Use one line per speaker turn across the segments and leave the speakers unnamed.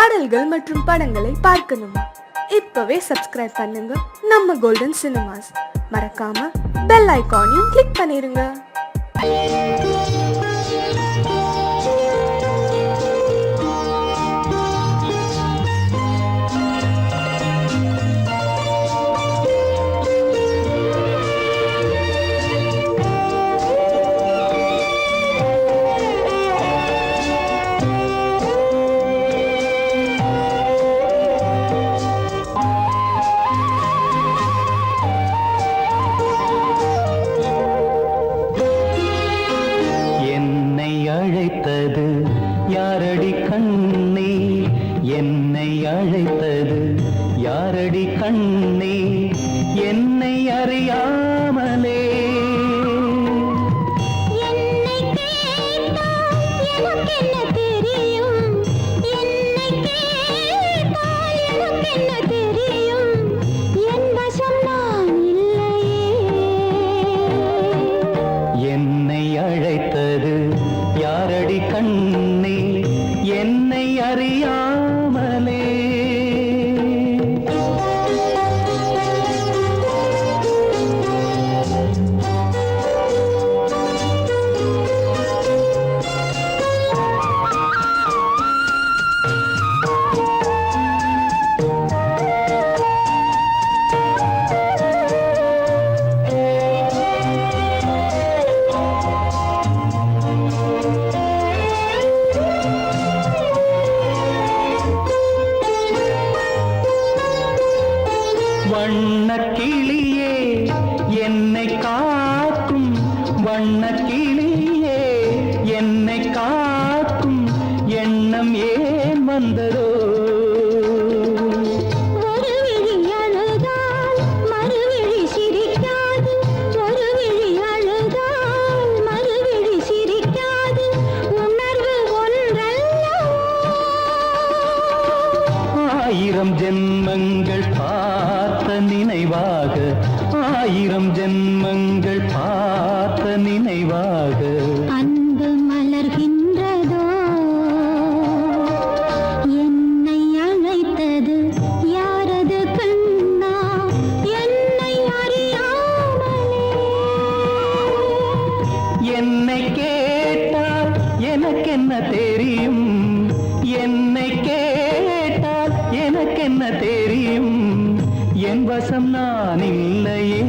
பாடல்கள் மற்றும் படங்களை பார்க்கணுமா? இப்பவே சப்ஸ்கிரைப் பண்ணுங்க நம்ம கோல்டன் சினிமாஸ். மறக்காம பெல் ஐகானையும் கிளிக் பண்ணிருங்க.
அழைத்தது யாரடி கண்ணே, என்னை அழைத்தது யாரடி கண்ணே, என்னை அறியாமலே.
என்னை கேட்டால் எனக்கென்ன தெரியும், என்னை கேட்டால் எனக்கென்ன தெரியும், என் வசம் நான் இல்லையே.
என்னை அழைத்தது யாரடி கண்ணே, என்னை அறியாமலே. வண்ணக்கிளியே என்னை காக்கும், வண்ணக்கிளியே என்னை காக்கும் எண்ணம் ஏன் வந்ததோ?
ஒரு விழி அழுதால் மறுவிழி சிரிக்காது, ஒரு விழி அழுதால் மறுவிழி சிரிக்காது, உணர்வு ஒன்றல்லவோ.
ஆயிரம் ஜென்மங்கள் பார்த்த நினைவாக, ஆயிரம் ஜென்மங்கள் பார்த்த நினைவாக
அன்பு மலர்கின்றதோ. என்னை அழைத்தது யாரது கண்ணா, என்னை அறியாமலே.
என்னை கேட்டால் எனக்கென்ன தெரியும், என்னை கேட்டால் எனக்கென்ன தெரியும், என் வசம் நான் இல்லையே.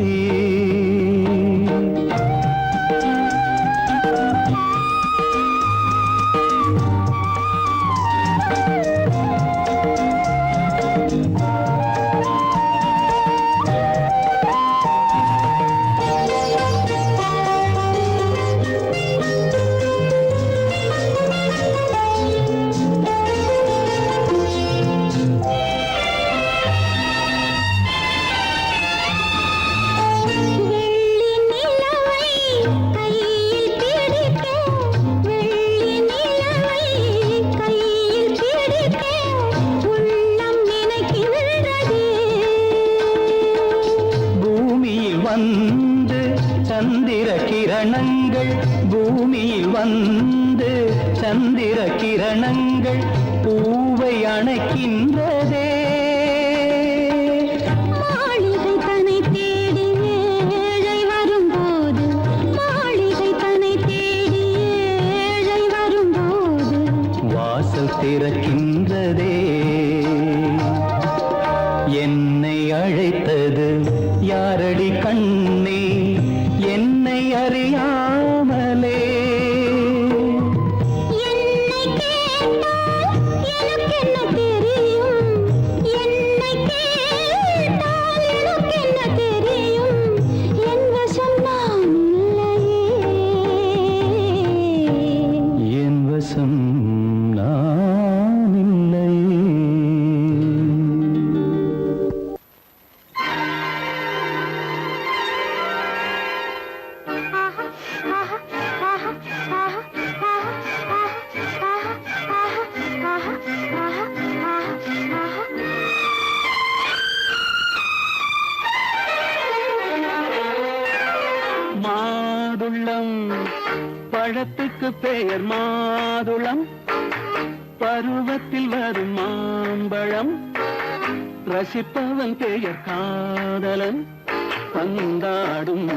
வந்து சந்திர கிரணங்கள், பூமியில் வந்து சந்திர கிரணங்கள் பூவை அணைக்கின்றதே.
மாளிகை தன்னை தேடி ஏழை வரும்போது, மாளிகை தன்னை தேடி ஏழை வரும்போது
வாசல் திறக்கின்றதே. என்னை அழைத்தது யாரடி கண்ணே, என்னை அறியாமலே.
என்னை கேட்டால் எனக்கென்ன தெரியும், என்னை கேட்டால் எனக்கென்ன தெரியும், என் வசம் நான் இல்லையே.
என் வசம் நான் இல்லையே. மாதுளம் பழத்துக்கு பெயர் மாதுளம், பருவத்தில் வரும் மாம்பழம் ரசிப்பவன் பெயர் காதலன் பந்தாடும்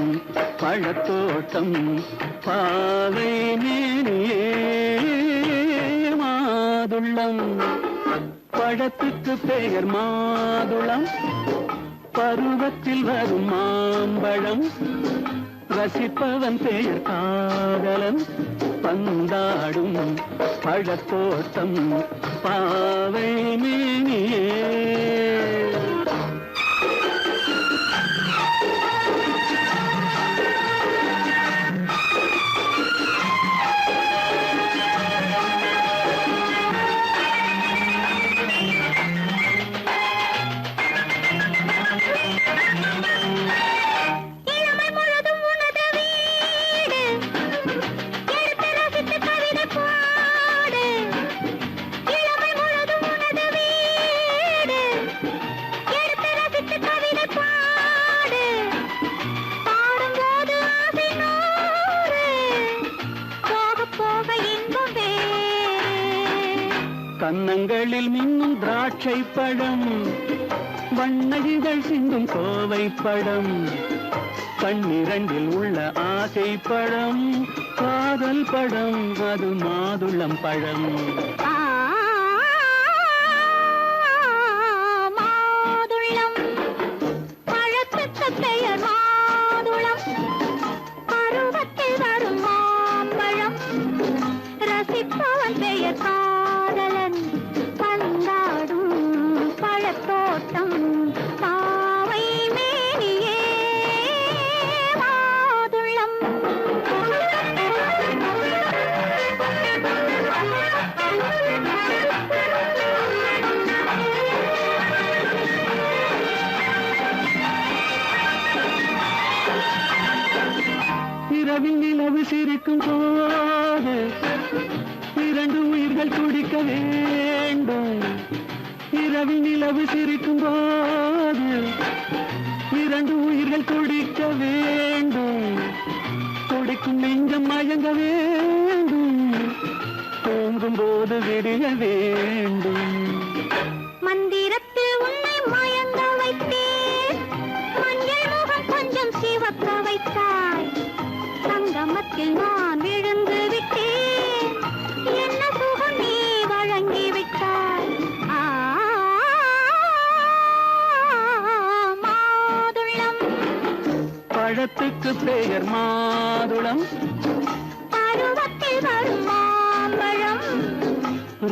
பழத்தோட்டம் பாவை மேனியே மாதுளம் பழத்துக்கு பெயர் மாதுளம் பருவத்தில் வரும் மாம்பழம் ரசிப்பவன் பெயர் காதலன் பந்தாடும் பழத்தோட்டம் பாவை மேனியே கன்னங்களில் மின்னும் திராட்சை பழம் வண்ணகிகள் சிந்தும் கோவை பழம் கண்ணிரண்டில் உள்ள ஆசை பழம் காதல் பழம் அது மாதுளம் பழம்
மாதுளம் பழத்துக்கு பெயர் மாதுளம் பருவத்தில் வரும் மாம்பழம் ரசிப்பவன் பெயர் காதலன் பந்தாடும் பழத்தோட்டம் பாவை மேனியே மாதுளம்
இரவில் நிலவு சிரிக்கும் போது இரண்டு உயிர்கள் துடிக்க வேண்டும் இரவில் நிலவு சிரிக்கும் போது இரண்டு உயிர்கள் துடிக்க வேண்டும் துடிக்கும் நெஞ்சம் மயங்க வேண்டும் தூங்கும் போது விடிய வேண்டும்
மந்திரத்தில் உன்னை மயங்க வைத்தேன் மஞ்சள் முகம் கொஞ்சம் சிவக்க வைத்தாய் சங்கமத்தில் நான் விழுந்து விட்டேன் என்ன சுகம் நீ வழங்கி விட்டாய் மாதுளம்
பழத்துக்கு பெயர் மாதுளம்
பருவத்தில் வரும் மாம்பழம்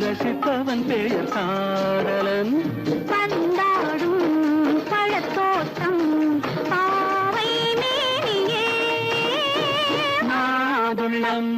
ரசிப்பவன் பெயர் காதலன்
பந்தாடும் பழத்தோட்டம் பாவை மேனியே
மாதுளம்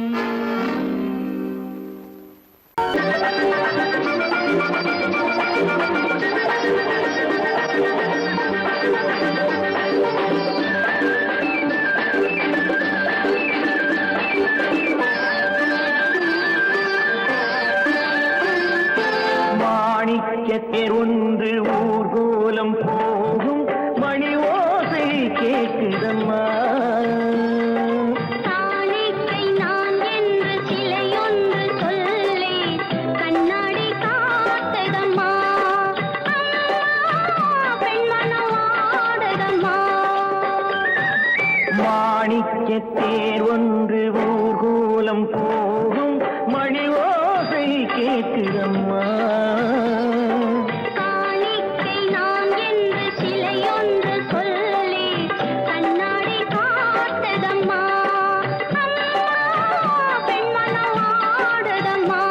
மாணிக்கத்தேர் ஒன்று ஊர்கோலம் போகும் மணி ஓசை கேட்குதம்மா
காணிக்கை நான் என்று சிலையொன்று சொல்லே கண்ணாடி காட்டுதம்மா பெண்மனம் ஆடுதம்மா
மாணிக்கத்தேர் ஒன்று ஊர்கோலம் போகும் மணி ஓசை கேட்குதம்மா
காணிக்கை நான் என்று சிலையொன்று சொல்லே கண்ணாடி காட்டுதம்மா பெண்மனம் ஆடுதம்மா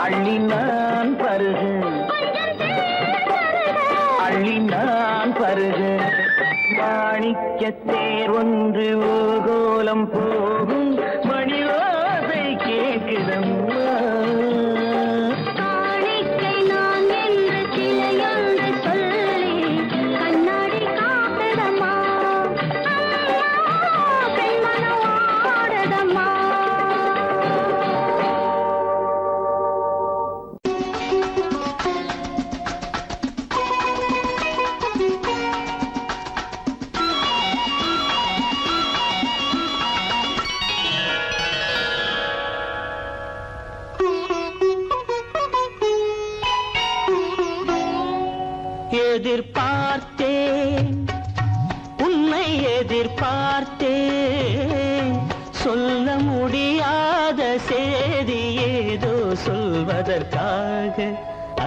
அள்ளி நான் பருக அள்ளி நான் பருக மாணிக்கத் தேர் ஒன்று ஊர்கோலம் போகும் மணி ஓசை கேட்குதம்மா
காணிக்கை நான் என்று சிலையொன்று சொல்லி கண்ணாடி காட்டுதம்மா பெண்மனம் ஆடுதம்மா
எதிர்பார்த்தேன் உன்னை எதிர்பார்த்தேன் சொல்ல முடியாத செய்தி ஏதோ சொல்வதற்காக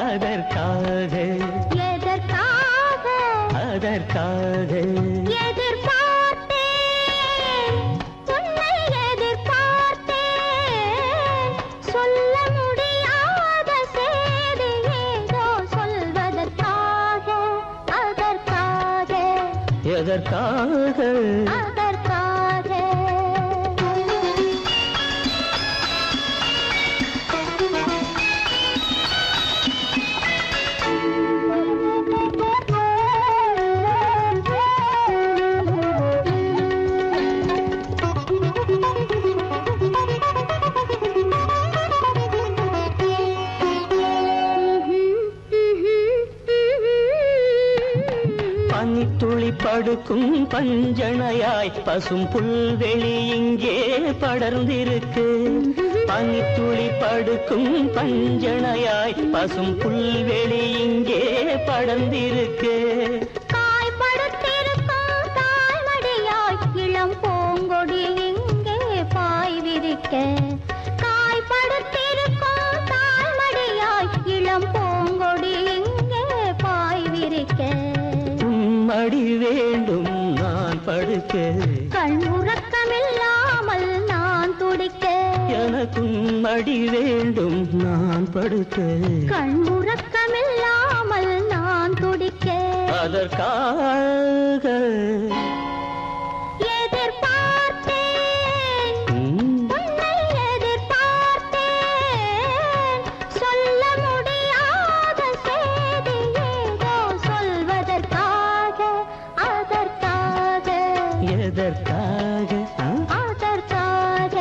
அதற்காக
எதற்காக
அதற்காக
எதிர்பார்த்தேன் உன்னை எதிர்பார்த்தேன் சொல்ல முடியாத செய்தி ஏதோ சொல்வதற்காக அதற்காக
எதற்காக
அதற்காக
பனித்துளி படுக்கும் பஞ்சணையாய் பசும் புல்வெளி இங்கே படர்ந்திருக்கு பனித்துளி படுக்கும் பஞ்சணையாய் பசும் புல்வெளி இங்கே படர்ந்திருக்கு
காய்படுத்திருக்கும் தாய்மடியாய் இளம் பூங்கொடி இங்கே பாய் விரிக்க காய்படுத்திருக்கும் தாய்மடியாய் இளம் பூங்கொடி இங்கே பாய் விரிக்க
மடி வேண்டும் நான் படுக்க
கண் உறக்கமில்லாமல் நான் துடிக்க
எனக்கும் மடி வேண்டும் நான் படுக்க
கண் உறக்கமில்லாமல் நான் துடிக்க
அதற்காக
எதிர்பார்த்தேன் உன்னை எதிர்பார்த்தேன் சொல்ல முடியாத செய்தி ஏதோ சொல்வதற்காக அதற்காக
எதற்காக
அதற்காக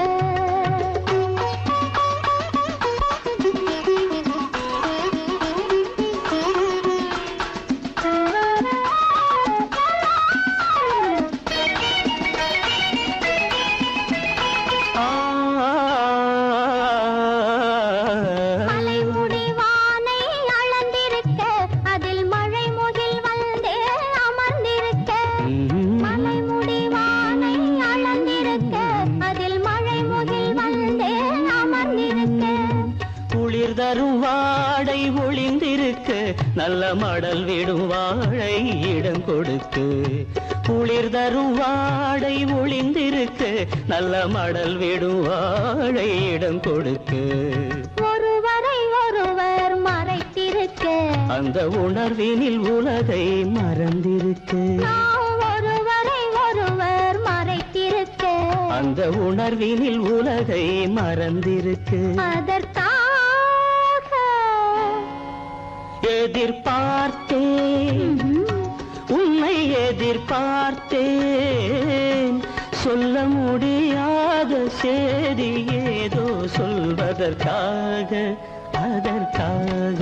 மலைமுடி வானை அளந்திருக்க அதில் மழை முகில் வந்தே அமர்ந்திருக்க மலைமுடி வானை அளந்திருக்க அதில் மழை முகில் வந்தே அமர்ந்திருக்க
குளிர் தரும் வாடை ஒளிந்திருக்கு நல்ல மடல் விடும் வாழை இடம் கொடுத்து குளிர் தரும் வாடை ஒளிந்திருக்கு நல்ல மடல் விடும் வாழை இடம் கொடுத்து
ஒருவரை ஒருவர் மறைத்திருக்க
அந்த உணர்வினில் உலகை மறந்திருக்கு
நாம் ஒருவரை ஒருவர் மறைத்திருக்க
அந்த உணர்வினில் உலகை மறந்திருக்கு
அதற்காக
எதிர்பார்த்தேன் உன்னை எதிர்பார்த்தேன் சொல்ல முடியாத செய்தி ஏதோ சொல்வதற்காக அதற்காக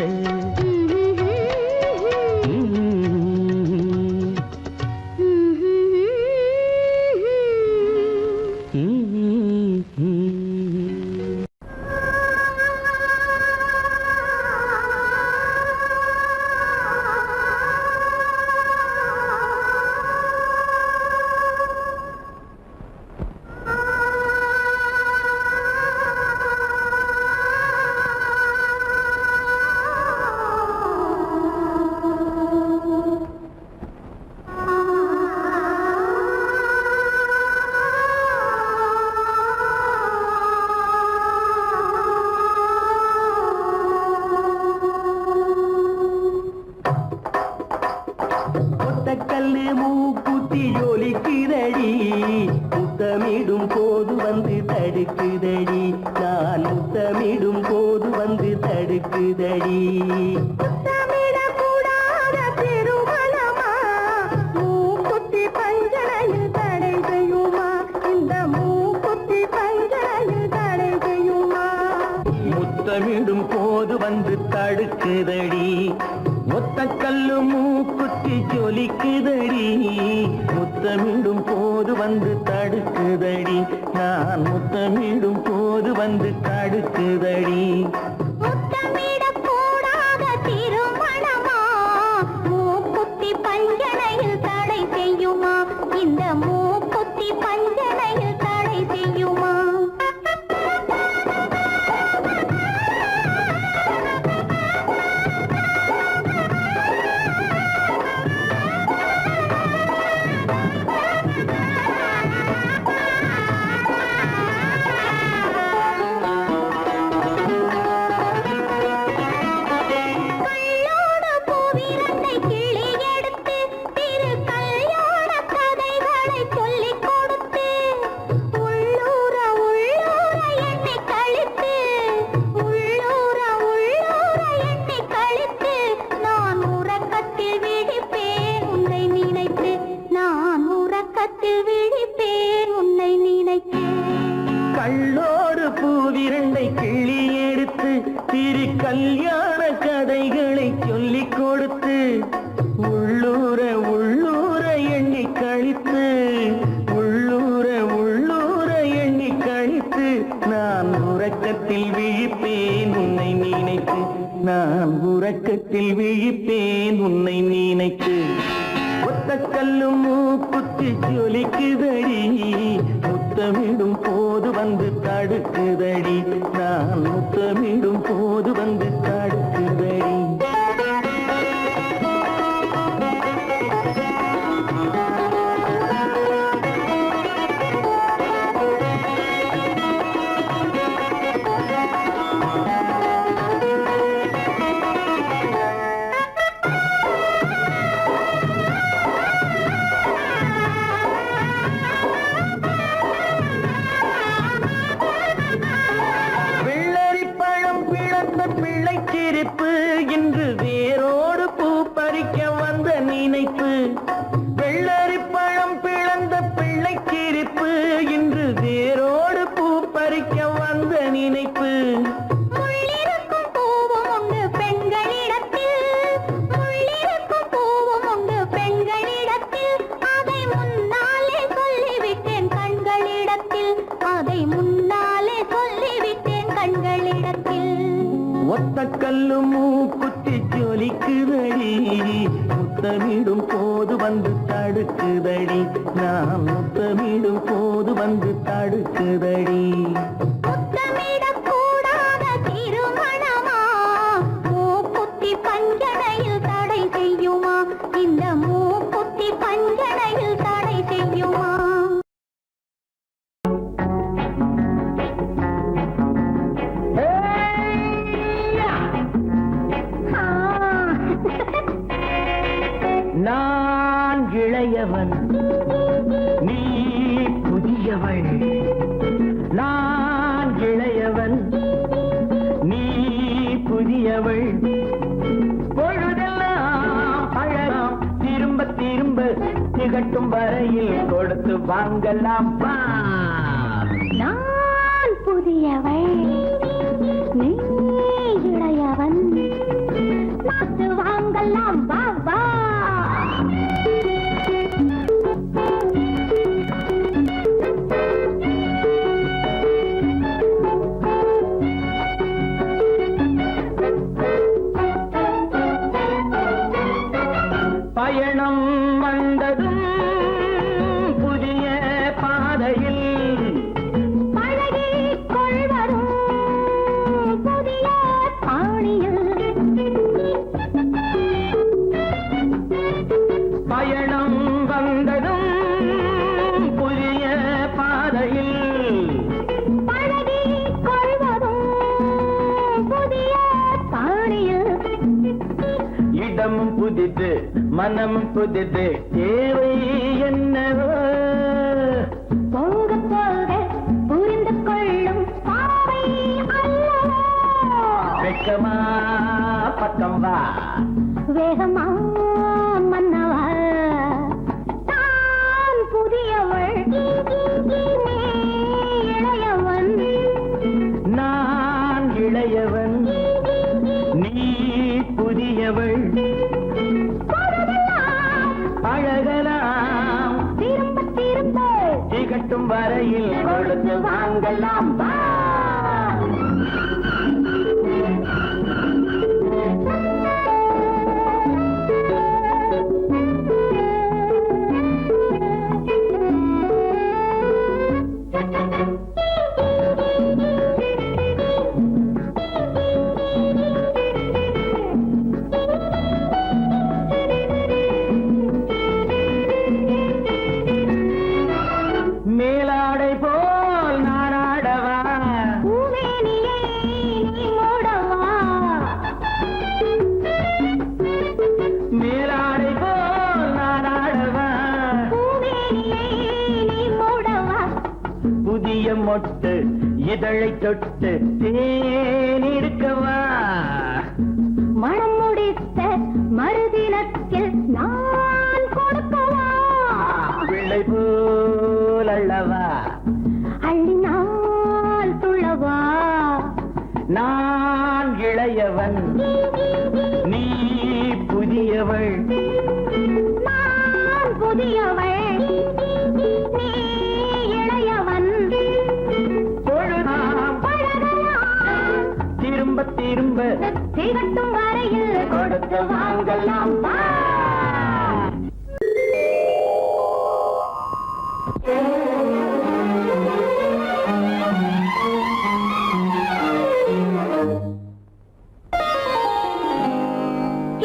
நான் முத்தமிடும் போது வந்து தடுக்குதடி.
முத்தமிடக்கூடாத திருமணமா மூக்குத்தி பஞ்சனையில் தடை செய்யுமா இந்த மூக்குத்தி பஞ்சனையில் தடை செய்யுமா
முத்தமிடும் போது வந்து தடுக்குதடி. ஒத்த கல்லு மூக்குத்தி ஜொலிக்குதடி. முத்தமிடும் போது வந்து தடுக்குதடி. நான் முத்தமிடும் போது வந்து தடுக்குதடி.
முத்தமிடக்கூடாத திருமணமா மூக்குத்தி பஞ்சனையில் தடை செய்யுமா இந்த மூக்குத்தி பஞ்சனையில் தடை செய்யுமா கள்ளோடு பூவிரண்டை கிள்ளி எடுத்து திரு கல்யாண கதைகளை சொல்லிக் கொடுத்து உள்ளூர உள்ளூர எண்ணி கழித்து உள்ளூர உள்ளூர எண்ணி கழித்து நான் உறக்கத்தில் விழிப்பேன் உன்னை நினைத்து நான் உறக்கத்தில் விழிப்பேன் உன்னை நினைத்து
கள்ளோடு பூவிரண்டை கிள்ளி எடுத்து திரு கல்யாண கதைகளை சொல்லிக் கொடுத்து உள்ளூர உள்ளூர எண்ணி கழித்து உள்ளூர உள்ளூர எண்ணி கழித்து நான் உறக்கத்தில் விழிப்பேன் உன்னை நினைத்து நான் உறக்கத்தில் விழிப்பேன் உன்னை நினைத்து ஒத்த கல்லு மூக்குத்தி ஜொலிக்குதடி. முத்தமிடும் போது வந்து தடுக்குதடி. நான் முத்தமிடும் போது வந்து தடுக்குதடி. வெள்ளரிப்பழம் பிளந்த பிள்ளைச்சிரிப்பு இன்று வேரோடு பூ பறிக்க வந்த நினைப்பு. வெள்ளரிப்பழம் பிளந்த பிள்ளைச்சிரிப்பு இன்று வேரோடு பூ பறிக்க வந்த நினைப்பு.
முள்ளிருக்கும் பூவும் உண்டு பெண்களிடத்தில் முள்ளிருக்கும் பூவும் உண்டு பெண்களிடத்தில் அதை முன்னாலே சொல்லிவிட்டேன் கண்களிடத்தில் அதை முன்னாலே சொல்லிவிட்டேன் கண்களிடத்தில்
ஒத்த கல்லு மூக்குத்தி ஜொலிக்குதடி. முத்தமிடும் போது வந்து தடுக்குதடி. நான் முத்தமிடும் போது வந்து தடுக்குதடி.
முத்தமிடக்கூடாத திருமணமா மூக்குத்தி பஞ்சனையில் தடை செய்யுமா இந்த மூக்குத்தி பஞ்சனையில் தடை செய்யுமா
நான் இளையவன் நீ புதியவள். நான் இளையவன் நீ புதியவள். பொழுதெல்லாம் அழகாம் திரும்ப திரும்ப திகட்டும் வரையில் கொடுத்து வாங்கலாம் வா.
நான் புதியவள் நீ இளையவன் பார்த்து வாங்கலாம் வா வா
பயணம் வந்ததும் புதிய பாதையில்
பழகிக் கொள்வதும் புதிய பாணியில்
பயணம் வந்ததும் புதிய பாதையில்
பழகிக் கொள்வதும் புதிய பாணியில்
இடமும் புதிது மனமும் புதிது தேவை என்னவோ
போக போக புரிந்து கொள்ளும்
வேகமா பக்கம் வா
வேகமா மன்னவா நான் புதியவள் நீ இளையவன்
நான் இளையவன் நீ புதியவள் பழகலாம்
திரும்ப திரும்ப
திகட்டும் வரையில் கொடுத்து வாங்கலாம் வா. மேலாடை போல் நாராடவா
பூமேனியை நீ மூடவா
மேலாடை போல் நாராடவா
பூமேனியை நீ மூடவா
புதிய மொட்டு இதழை தொட்டு தேனிருக்கவா
மனம் முடித்த மறுதினத்தில் நான் கொடுக்கவா
பிள்ளை போல் அல்லவா
அள்ளினால் துள்ளவா
நான் இளையவன் நீ புதியவள்
நான் புதியவள் நீ இளையவன்
பொழுதாம்
பழகலாம்
திரும்ப திரும்ப
திகட்டும் வரையில் கொடுத்து வாங்கலாம் வா.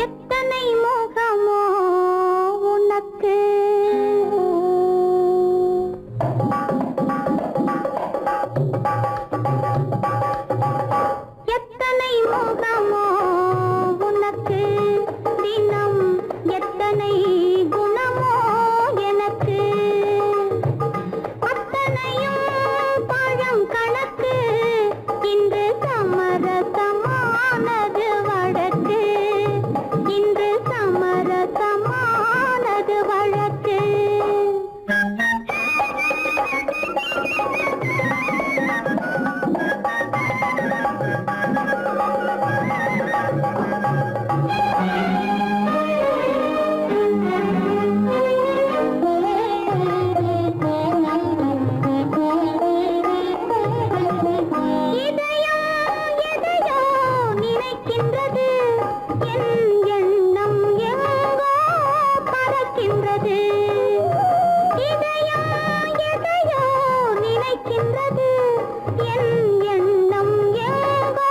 எத்தனை மோகமோ உனக்கு எத்தனை மோகமோ உனக்கு தினம் எத்தனை குணமோ எனக்கு அத்தனையும் பழம் கணக்கு இன்று சமரசமானது வழக்கு இன்று சமரசமானது வழக்கு எதையோ நினைக்கின்றது என் எண்ணம் எங்கோ பறக்கின்றது எதையோ நினைக்கின்றது என் எண்ணம் எங்கோ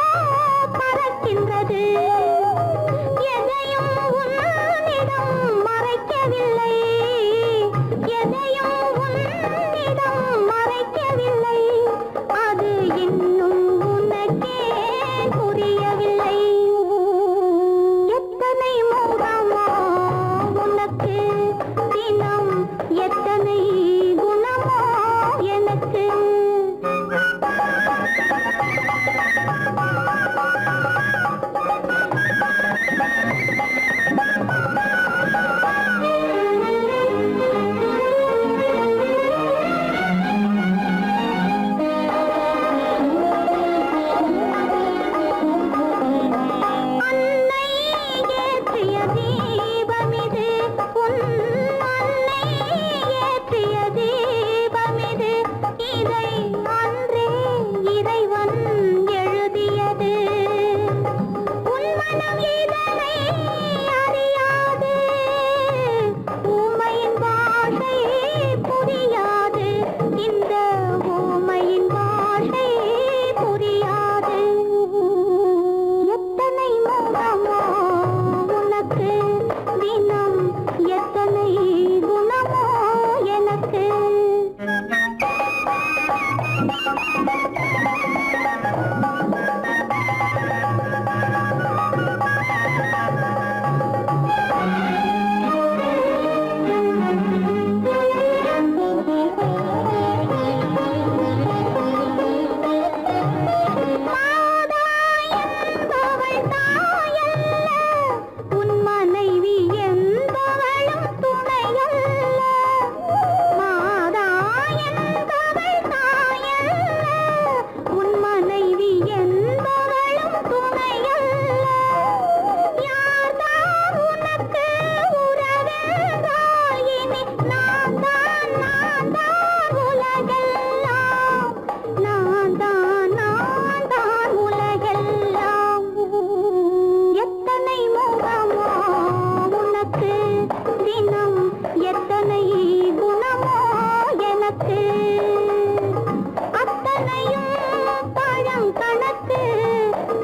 எண்ணம் கணக்கு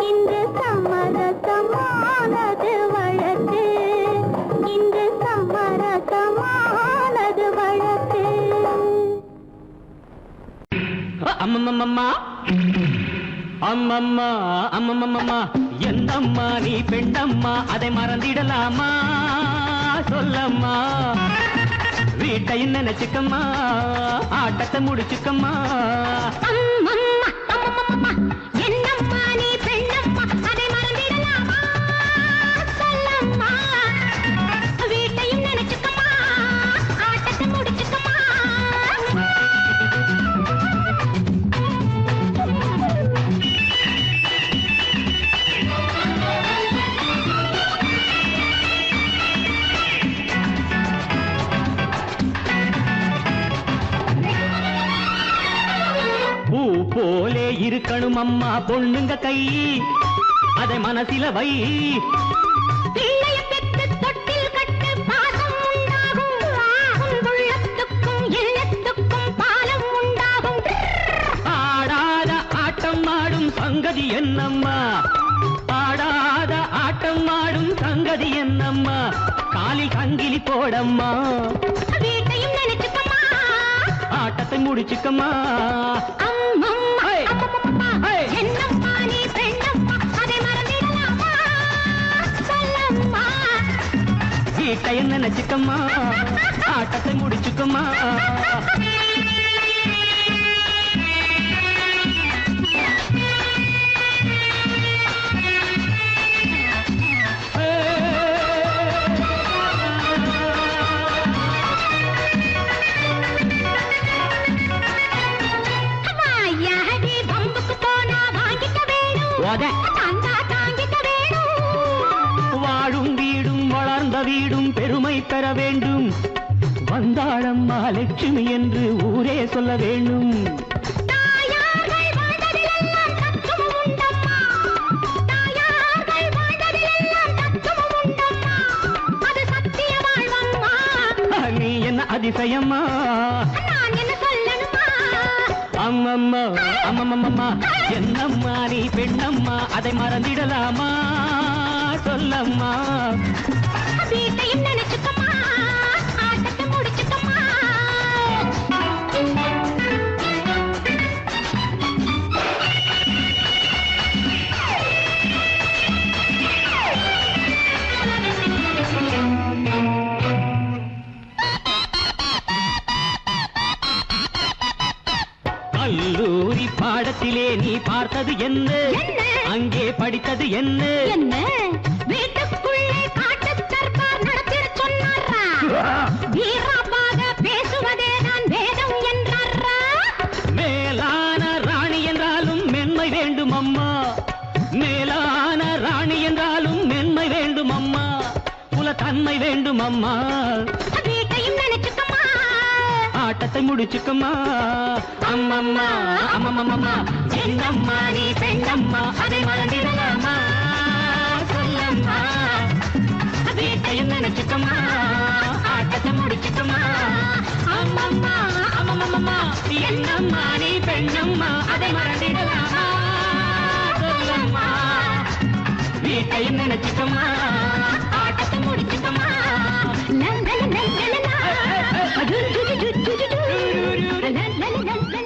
இன்று சமரசமானது வழக்கு இன்று சமரசமானது வழக்கு
அம்மம்மம்மா அம்மம்மா அம்மம்மம்மா என்னம்மா நீ பெண்ணம்மா அதை மறந்திடலாமா சொல்லம்மா வீட்டை நினைச்சுக்கம்மா ஆட்டத்தை முடிச்சுக்கம்மா
அம்மம்மா அம்மம்மம்மா என்னம்மா நீ பெண்ணம்மா அதை மறந்திடலாமா சொல்லம்மா வீட்டையும் நினைச்சுக்கம்மா ஆட்டத்தை முடிச்சுக்கம்மா
பூ போலே இருக்கணும் அம்மா பொண்ணுங்க கை அதை மனசில வை
பிள்ளைய பெற்று தொட்டில் கட்டு பாசம் உண்டாகும் உன் உள்ளத்துக்கும் இல்லத்துக்கும் பாலம் உண்டாகும்
ஆடாத ஆட்டம் ஆடும் சங்கதி என்னம்மா ஆடாத ஆட்டம் ஆடும் சங்கதி என்னம்மா காலில் சங்கிலி போடம்மா
வீட்டையும் நினைச்சுக்கம்மா
ஆட்டத்தை முடிச்சுக்கம்மா
அம்மம்மா
ஹே!
அம்மம்மம்மா
ஹே!
என்னம்மா நீ பெண்ணம்மா அதை மறந்திடலாமா சொல்லம்மா
வீட்டை நினைச்சுக்கம்மா ஆட்டத்தை முடிச்சுக்கம்மா
வாயாடி பம்புக்கு போனா வாங்கிக்க வேணும் தந்தா தாங்கிக்க வேணும்
வாழும் வீடும் வளர்ந்த வீடும் பெருமை பெற வேண்டும் வந்தாளம்மா லட்சுமி என்று ஊரே சொல்ல வேண்டும்
தாயார்கள் வாழ்ந்ததிலெல்லாம் தத்துவம் உண்டம்மா தாயார்கள் வாழ்ந்ததிலெல்லாம் தத்துவம் உண்டம்மா அது சத்திய வாழ்வம்மா
நீ என்ன அதிசயம்மா
நான் என்ன சொல்லணுமா
அம்மம்மா அம்மம்மம்மா என்னம்மா நீ பெண்ணம்மா அதை மறந்திடலாமா சொல்லம்மா
வீட்டையும் நினைச்சுக்கம்மா ஆட்டத்தை முடிச்சுக்கம்மா
கல்லூரி பாடத்திலே நீ பார்த்தது என்ன
என்ன?
அங்கே படித்தது என்ன
என்ன வீட்டுக்குள்ளே காட்டு தர்பார் நடத்திட சொன்னாரா வீராப்பாக பேசுவதே நான் வேதம் என்றாரா
மேலான ராணி என்றாலும் மென்மை வேண்டும் அம்மா மேலான ராணி என்றாலும் மென்மை வேண்டும் அம்மா குலத்தன்மை வேண்டும் அம்மா
வீட்டையும் நினைச்சுக்கம்மா
ஆட்டத்தை முடிச்சுக்கம்மா அம்மம்மா அம்மம்மம்மா என்னம்மா நீ பெண்ணம்மா அதை மறந்திடலாமா சொல்லம்மா வீட்டையும் நினைச்சுக்கம்மா ஆட்டத்தை முடிச்சுக்கம்மா அம்மம்மா அம்மம்மம்மா என்னம்மா நீ பெண்ணம்மா அதை மறந்திடலாமா சொல்லம்மா வீட்டையும் நினைச்சுக்கம்மா ஆட்டத்தை முடிச்சுக்கம்மா
லல்லல லல்லல அஜு ஜு ஜு ஜு ஜு ஜு லல்லல லல்லல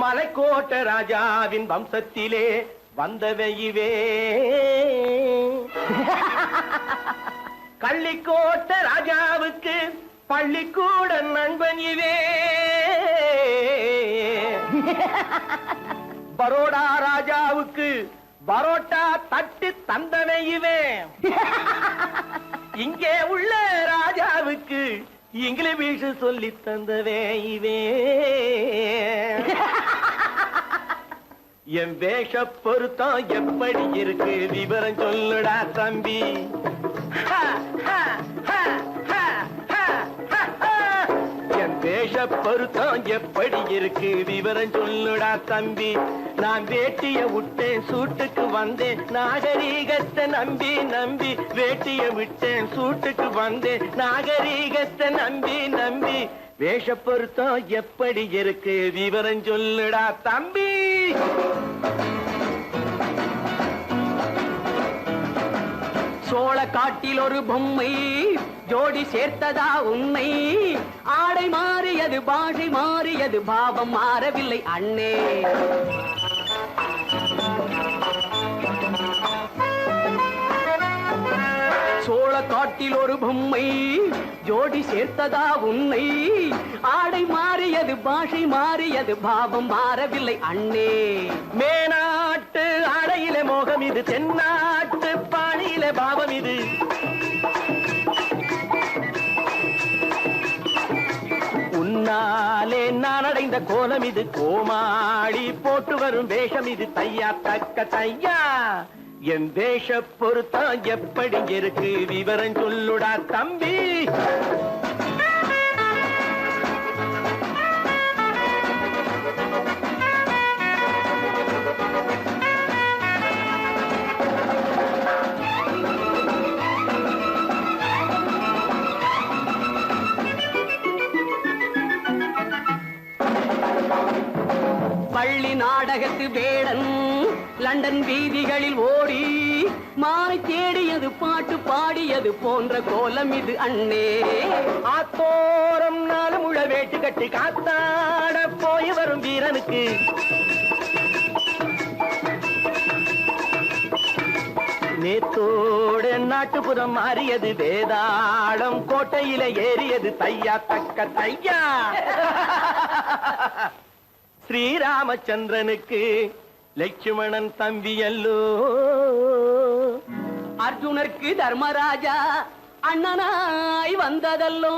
மலைக்கோட்ட ராஜாவின் வம்சத்திலே வந்தவையுவே கள்ளிக்கோட்ட ராஜாவுக்கு பள்ளிக்கூட நண்பன் இவே பரோடா ராஜாவுக்கு பரோட்டா தட்டு தந்தனை இவே இங்கே உள்ள ராஜாவுக்கு இங்கிலீஷ் சொல்லி தந்தவே இவே என் வேஷ பொருத்தம் எப்படி இருக்கு விவரம் சொல்லுடா தம்பி என் வேஷ
பொருத்தம் எப்படி இருக்கு விவரம் சொல்லுடா தம்பி. நான் வேட்டிய விட்டேன் சூட்டுக்கு வந்தேன் நாகரீகத்தை நம்பி நம்பி. வேட்டிய விட்டேன் சூட்டுக்கு வந்தேன் நாகரீகத்தை நம்பி நம்பி. வேஷ பொருத்தம் எப்படி இருக்கு விவரம் சொல்லுடா தம்பி.
சோழ காட்டில் ஒரு பொம்மை ஜோடி சேர்த்ததா உண்மை. ஆடை மாறியது பாஷை மாறியது பாவம் மாறவில்லை அண்ணே. சோழ காட்டில் ஒரு பொம்மை ஜோடி சேர்த்ததா உண்மை. ஆடை மாறியது பாஷை மாறியது பாவம் மாறவில்லை அண்ணே.
மேனாட்டு ஆடையில மோகம் இது தென்னாட்டு பாணியில பாவம் இது. உன்னாலே நான் அடைந்த கோலம் இது கோமாளி போட்டு வரும் வேஷம் இது தையா தக்க தையா. என் வேஷ பொருத்தம் எப்படி இருக்கு விவரம் சொல்லுடா தம்பி.
பள்ளி நாடகத்து வேடன் லண்டன் வீதிகளில் ஓடி மாலை தேடியது பாட்டு பாடியது போன்ற கோலம் இது அண்ணே.
ஆத்தோரம் நாலு முழ வேட்டு கட்டி காத்தாட போய் வரும் வீரனுக்கு நேத்தோடு நாட்டுப்புறம் மாறியது வேதாளம் கோட்டையில ஏறியது தையா தக்க தையா. ஸ்ரீராமச்சந்திரனுக்கு லட்சுமணன் தம்பி அல்லோ.
அர்ஜுனருக்கு தர்மராஜா அண்ணனாய் வந்ததல்லோ.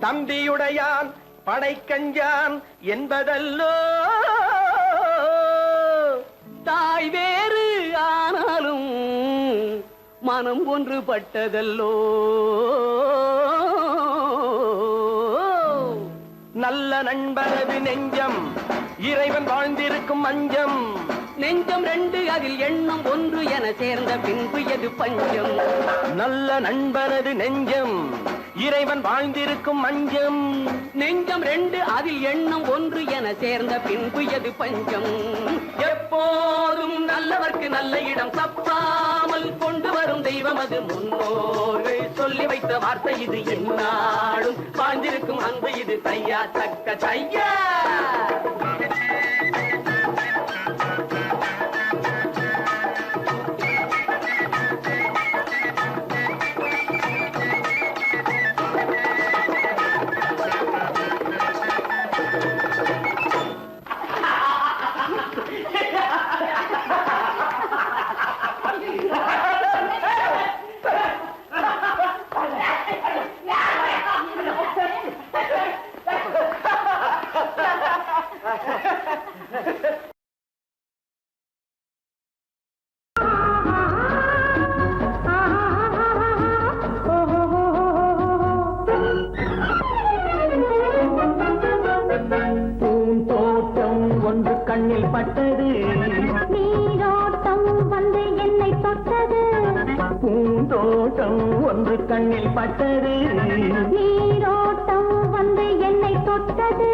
தம்பியுடையான் படைக்கஞ்சான் என்பதல்லோ.
தாய் வேறு ஆனாலும் மனம் ஒன்றுபட்டதல்லோ.
நல்ல நண்பனது நெஞ்சம் இறைவன் வாழ்ந்திருக்கும் மஞ்சம்.
நெஞ்சம் ரெண்டு அதில் எண்ணம் ஒன்று என சேர்ந்த பின்பு எது பஞ்சம்.
நல்ல நண்பனது நெஞ்சம் இறைவன் வாழ்ந்திருக்கும் மஞ்சம்.
நெஞ்சம் ரெண்டு அதில் எண்ணம் ஒன்று என சேர்ந்த பின்பு எது பஞ்சம். எப்போதும் நல்லவர்க்கு நல்ல இடம் தப்பாமல் கொண்டு வரும் தெய்வம் அது முன்னோர்கள் சொல்லி வைத்த வார்த்தை இது. என்னாலும் வாழ்ந்திருக்கும் அன்பு இது தையா தக்க தையா. கண்ணில் பட்டது
நீரோட்டம் வந்து என்னை தொட்டது.
பூந்தோட்டம் ஒன்று கண்ணில் பட்டது.
நீரோட்டம் வந்து என்னை தொட்டது.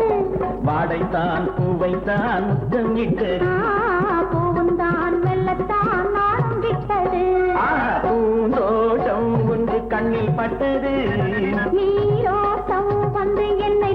வாடைத்தான் பூவைத்தான் முத்தம் இட்டது.
பூவுந்தான் மெல்லத்தான் நானும் விட்டது.
பூந்தோட்டம் ஒன்று கண்ணில் பட்டது.
நீரோட்டம் வந்து என்னை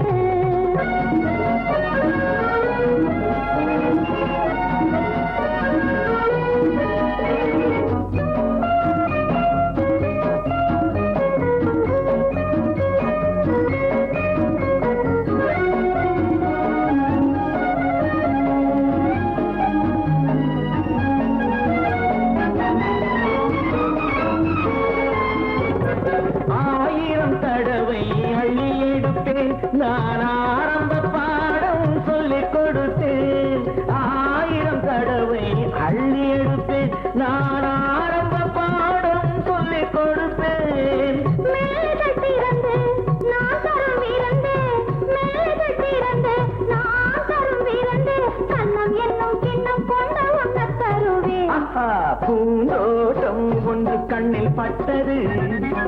நான் ஆரம்ப பாடம் சொல்லிக் கொடுத்தேன். 1000 தடவை அள்ளி எடுப்பேன். நான் ஆரம்ப பாடம் சொல்லிக் கொடுப்பேன்.
மேல்கள் திறந்து
பூந்தோட்டம் ஒன்று கண்ணில் பட்டது,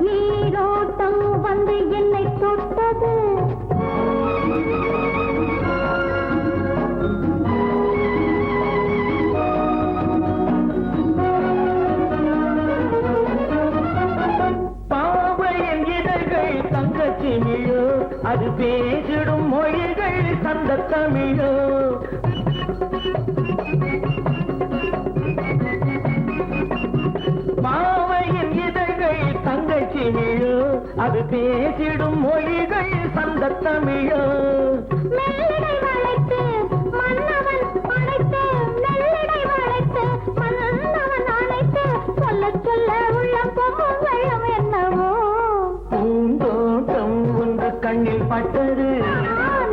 நீரோட்டம் வந்து என்னை தொட்டது.
பாவையின் இதழ்கள் தங்கச்சிமிழோ, அது பேசிடும் மொழிகள் சந்த தமிழோ. பாவையின் இதழ்கள் தங்கச்சிமிழோ, அது பேசிடும் மொழிகள் சந்த தமிழோ.
மெல்லிடை வளைத்து மன்னவன் அழைத்து, மெல்லிடை வளைத்து மன்னவன் அழைத்து, சொல்ல சொல்ல உள்ளம் பொங்கும் வெள்ளம் என்னவோ.
பூந்தோட்டம் ஒன்று கண்ணில் பட்டது,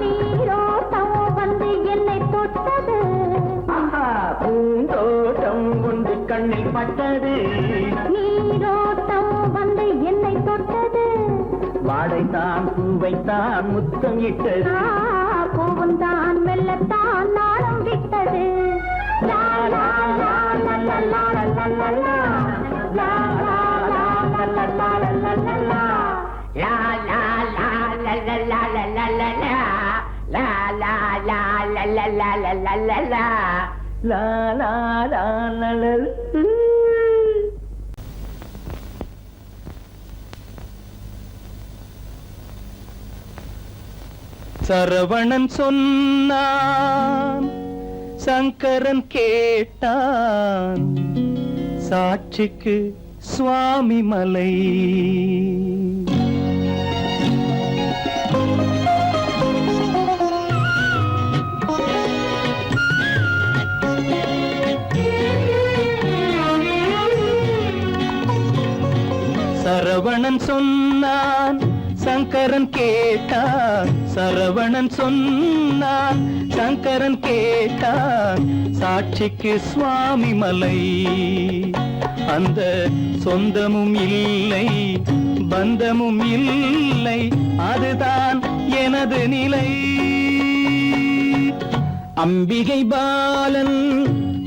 நீரோட்டம் வந்து என்னை தொட்டது.
பூந்தோட்டம் ஒன்று கண்ணில் பட்டது,
நீரோட்டம் வந்து என்னை தொட்டது.
வாடைத்தான் பூவைத்தான் முத்தம் இட்டது,
பூவும் தான் மெல்லத்தான் நாளம் விட்டது. லா லா லா லா லா லா லா லா லா. லா லா லா லா லா லா லா லா லா. லா லா லா லா லா லா லா லா லா. லா லா லா லா லா லா லா லா லா.
லா லா லா லா லா.
சரவணன் சொன்னான், சங்கரன் கேட்டான், சாட்சிக்கு சுவாமி மலை. சரவணன் சொன்னான், சங்கரன் கேட்டான், சரவணன் சொன்னான், சங்கரன் கேட்டான், சாட்சிக்கு சுவாமி மலை. அந்த சொந்தமும் இல்லை பந்தமும் இல்லை, அதுதான் எனது நிலை.
அம்பிகை பாலன்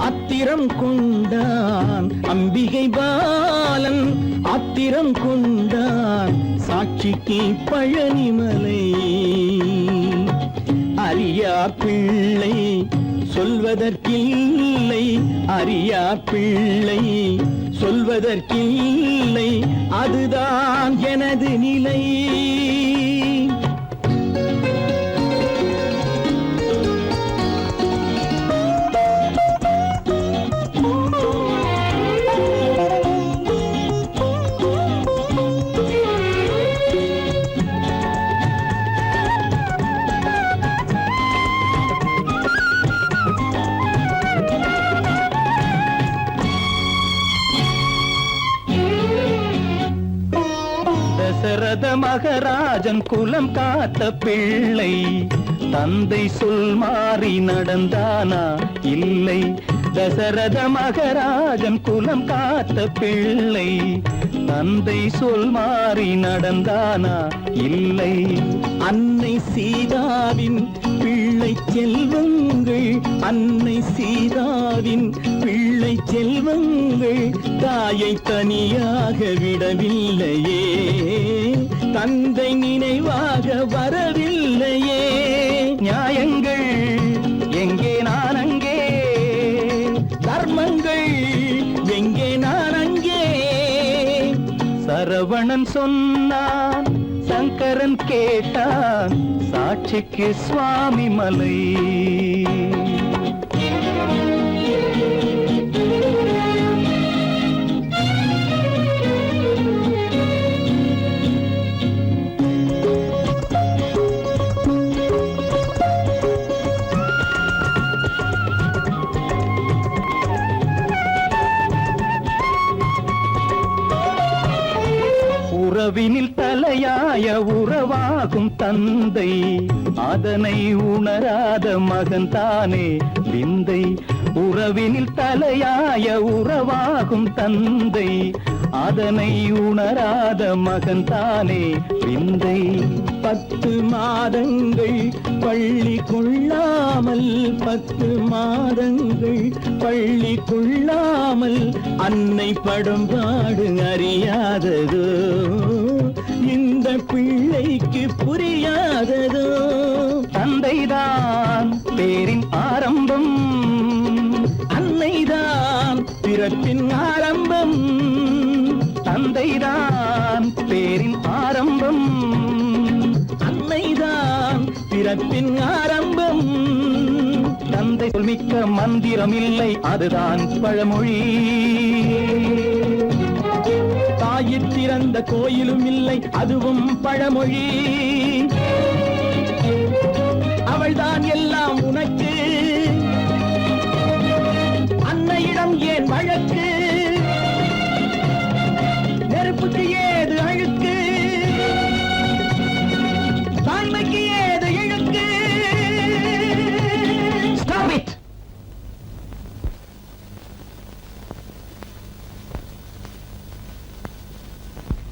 அத்திரம் கொண்டான், அம்பிகை பாலன் ஆத்திரம் கொண்டான், சாட்சிக்கு பழனிமலை. அறியா பிள்ளை சொல்வதற்கில்லை, அறியா பிள்ளை சொல்வதற்கில்லை, அதுதான் எனது நிலை.
தசரத மகராஜன் குலம் காத்த பிள்ளை, தந்தை சொல் மாறி நடந்தானா இல்லை. தசரத மகராஜன் குலம் காத்த பிள்ளை, தந்தை சொல் மாறி நடந்தானா இல்லை.
அன்னை சீதாவின் பிள்ளை செல்வங்கள், அன்னை சீதாவின் பிள்ளை செல்வங்கள், தாயை தனியாக விடவில்லையே, தந்தை நினைவாக வரவில்லையே.
நியாயங்கள் எங்கே நான் அங்கே,
தர்மங்கள் எங்கே நான் அங்கே.
சரவணன் சொன்னான், சங்கரன் கேட்டான், சாட்சிக்கு சுவாமி மலை. உறவினில் தலையாய உறவாகும் தந்தை, அதனை உணராத மகன் தானே விந்தை. உறவினில் தலையாய உறவாகும் தந்தை, அதனை உணராத மகன் தானே விந்தை.
10 மாதங்கள் பள்ளி கொள்ளாமல் 10 மாதங்கள் பள்ளி கொள்ளாமல் அன்னை படும்பாடு அறியாததோ இந்த பிள்ளைக்கு புரியாததோ
தந்தைதான் பேரின் ஆரம்பம்
அன்னைதான் பிறப்பின் ஆரம்பம்
தந்தைதான் பேரின் ஆரம்பம்
அன்னைதான் பிறப்பின் ஆரம்பம்
தந்தை சொல்மிக்க மந்திரம் இல்லை அதுதான் பழமொழி
தாயிற் திறந்த கோயிலும் இல்லை அதுவும் பழமொழி அவள்தான் எல்லாம் உனக்கு அன்னையிடம் ஏன் வழக்கு நெருப்புக்கு ஏது அழுக்கு தாய்மைக்கு ஏது இழுக்கு
Stop it!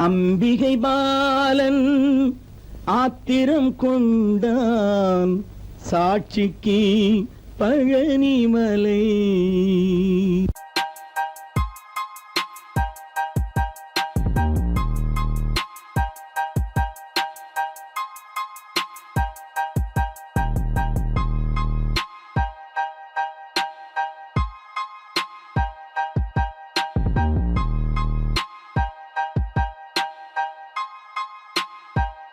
அம்பிகை பாலன் ஆத்திரம் கொண்டான் சாட்சிக்கு பழனிமலை